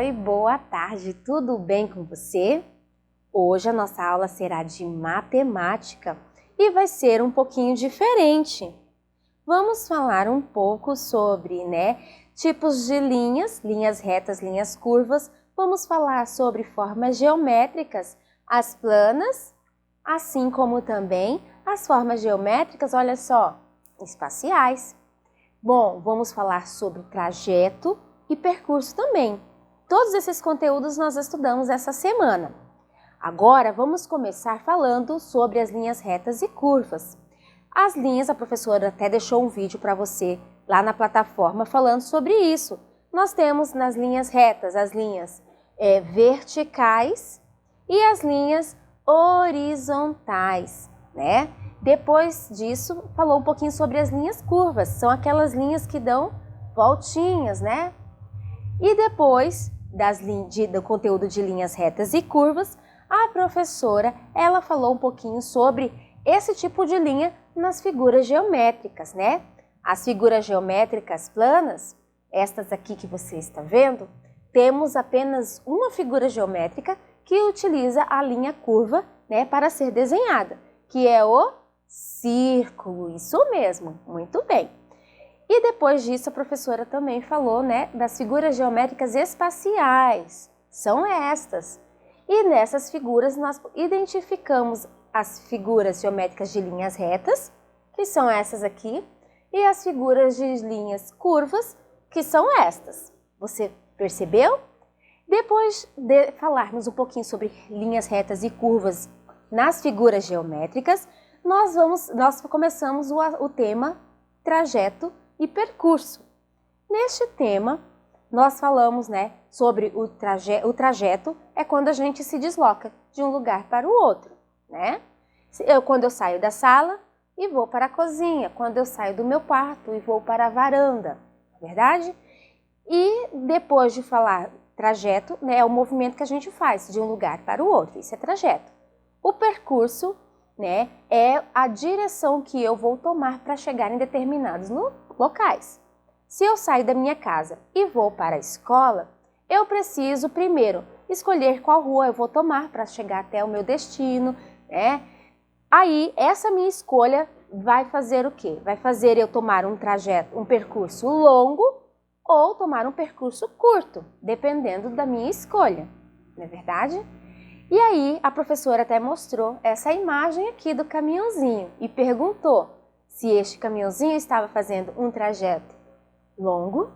Oi, boa tarde, tudo bem com você? Hoje a nossa aula será de matemática e vai ser um pouquinho diferente. Vamos falar um pouco sobre, tipos de linhas retas, linhas curvas. Vamos falar sobre formas geométricas, as planas, assim como também as formas geométricas, olha só, espaciais. Bom, vamos falar sobre trajeto e percurso também. Todos esses conteúdos nós estudamos essa semana. Agora vamos começar falando sobre as linhas retas e curvas. As linhas, a professora até deixou um vídeo para você lá na plataforma falando sobre isso. Nós temos nas linhas retas as linhas verticais e as linhas horizontais, né? Depois disso, falou um pouquinho sobre as linhas curvas, são aquelas linhas que dão voltinhas, né? E depois do conteúdo de linhas retas e curvas, a professora, ela falou um pouquinho sobre esse tipo de linha nas figuras geométricas, né? As figuras geométricas planas, estas aqui que você está vendo, temos apenas uma figura geométrica que utiliza a linha curva, né, para ser desenhada, que é o círculo, isso mesmo, muito bem. E depois disso a professora também falou, né, das figuras geométricas espaciais, são estas. E nessas figuras nós identificamos as figuras geométricas de linhas retas, que são essas aqui, e as figuras de linhas curvas, que são estas. Você percebeu? Depois de falarmos um pouquinho sobre linhas retas e curvas nas figuras geométricas, nós começamos o tema trajeto e percurso. Neste tema, nós falamos, né, sobre o trajeto é quando a gente se desloca de um lugar para o outro, né? Quando eu saio da sala e vou para a cozinha, quando eu saio do meu quarto e vou para a varanda, verdade? E depois de falar trajeto, né, é o movimento que a gente faz de um lugar para o outro, isso é trajeto. O percurso, né, é a direção que eu vou tomar para chegar em determinados locais. Se eu saio da minha casa e vou para a escola, eu preciso primeiro escolher qual rua eu vou tomar para chegar até o meu destino, né? Aí, essa minha escolha vai fazer o quê? Vai fazer eu tomar um percurso longo ou tomar um percurso curto, dependendo da minha escolha, não é verdade? E aí, a professora até mostrou essa imagem aqui do caminhãozinho e perguntou se este caminhãozinho estava fazendo um trajeto longo,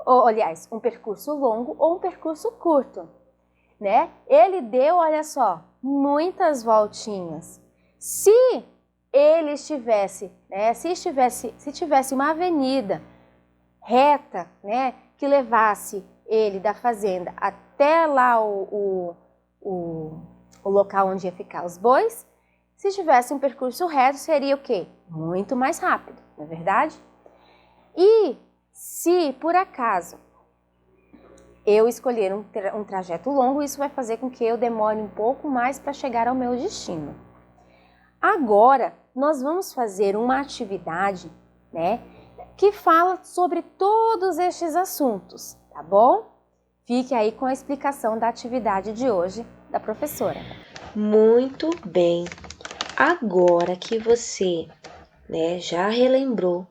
ou, aliás, um percurso longo ou um percurso curto, né? Ele deu, olha só, muitas voltinhas. Se ele estivesse, né, se tivesse uma avenida reta, né, que levasse ele da fazenda até lá o local onde ia ficar os bois, se tivesse um percurso reto, seria o quê? Muito mais rápido, não é verdade? E se, por acaso, eu escolher um trajeto longo, isso vai fazer com que eu demore um pouco mais para chegar ao meu destino. Agora, nós vamos fazer uma atividade, né, que fala sobre todos estes assuntos, tá bom? Fique aí com a explicação da atividade de hoje da professora. Muito bem. Agora que você, né, já relembrou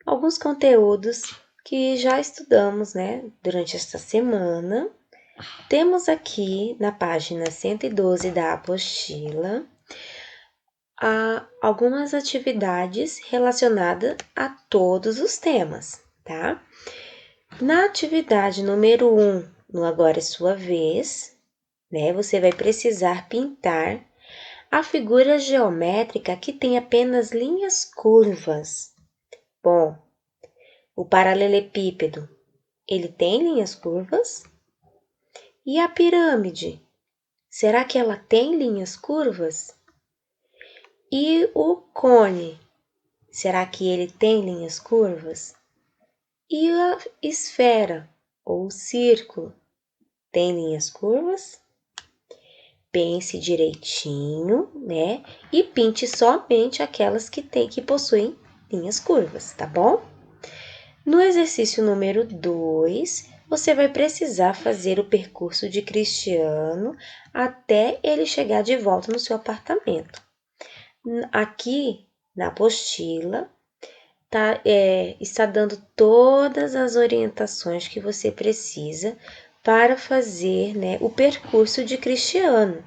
alguns conteúdos que já estudamos, né, durante esta semana, temos aqui na página 112 da apostila algumas atividades relacionadas a todos os temas, tá? Na atividade número 1, no Agora é Sua Vez, né, você vai precisar pintar a figura geométrica que tem apenas linhas curvas. Bom, o paralelepípedo, ele tem linhas curvas? E a pirâmide, será que ela tem linhas curvas? E o cone, será que ele tem linhas curvas? E a esfera ou círculo, tem linhas curvas? Pense direitinho, né? E pinte somente aquelas que possuem linhas curvas, tá bom? No exercício número 2, você vai precisar fazer o percurso de Cristiano até ele chegar de volta no seu apartamento. Aqui na apostila está dando todas as orientações que você precisa para fazer, né, o percurso de Cristiano.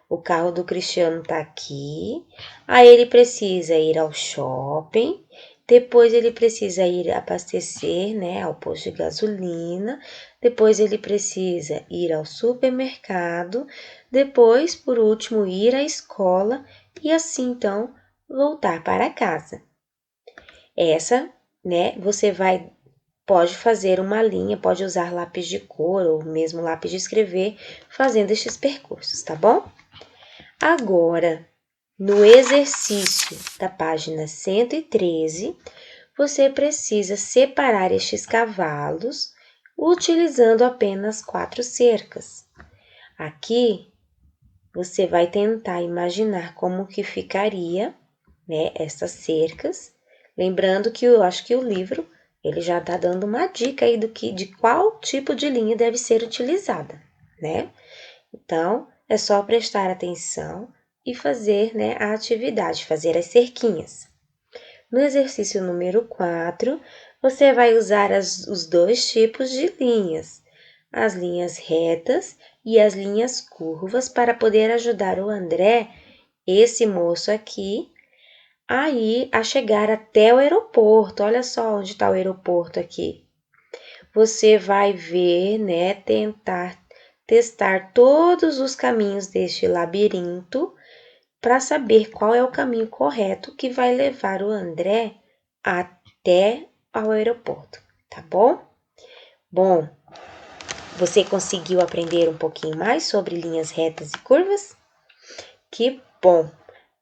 O carro do Cristiano está aqui, aí ele precisa ir ao shopping, depois ele precisa ir abastecer, né, ao posto de gasolina, depois ele precisa ir ao supermercado, depois, por último, ir à escola e assim então voltar para casa. Essa, né, pode fazer uma linha, pode usar lápis de cor ou mesmo lápis de escrever, fazendo estes percursos, tá bom? Agora, no exercício da página 113, você precisa separar estes cavalos utilizando apenas 4 cercas. Aqui, você vai tentar imaginar como que ficaria, né, essas cercas. Lembrando que eu acho que o livro ele já está dando uma dica aí de qual tipo de linha deve ser utilizada, né? Então, é só prestar atenção e fazer, né, a atividade, fazer as cerquinhas. No exercício número 4, você vai usar os 2 tipos de linhas, as linhas retas e as linhas curvas, para poder ajudar o André, esse moço aqui, a chegar até o aeroporto. Olha só onde está o aeroporto aqui. Você vai ver, né, testar todos os caminhos deste labirinto para saber qual é o caminho correto que vai levar o André até ao aeroporto, tá bom? Bom, você conseguiu aprender um pouquinho mais sobre linhas retas e curvas? Que bom!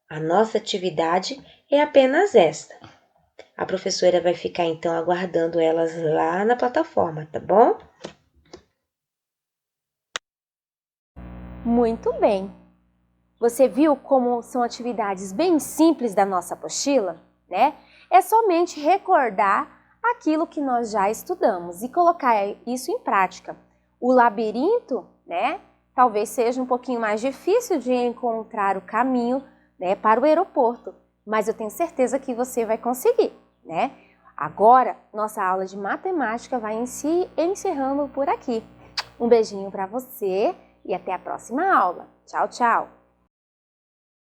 A nossa atividade é apenas esta. A professora vai ficar então aguardando elas lá na plataforma, tá bom? Muito bem! Você viu como são atividades bem simples da nossa apostila, né? É somente recordar aquilo que nós já estudamos e colocar isso em prática. O labirinto, né? Talvez seja um pouquinho mais difícil de encontrar o caminho, né, para o aeroporto, mas eu tenho certeza que você vai conseguir, né? Agora, nossa aula de matemática vai se encerrando por aqui. Um beijinho para você e até a próxima aula. Tchau, tchau!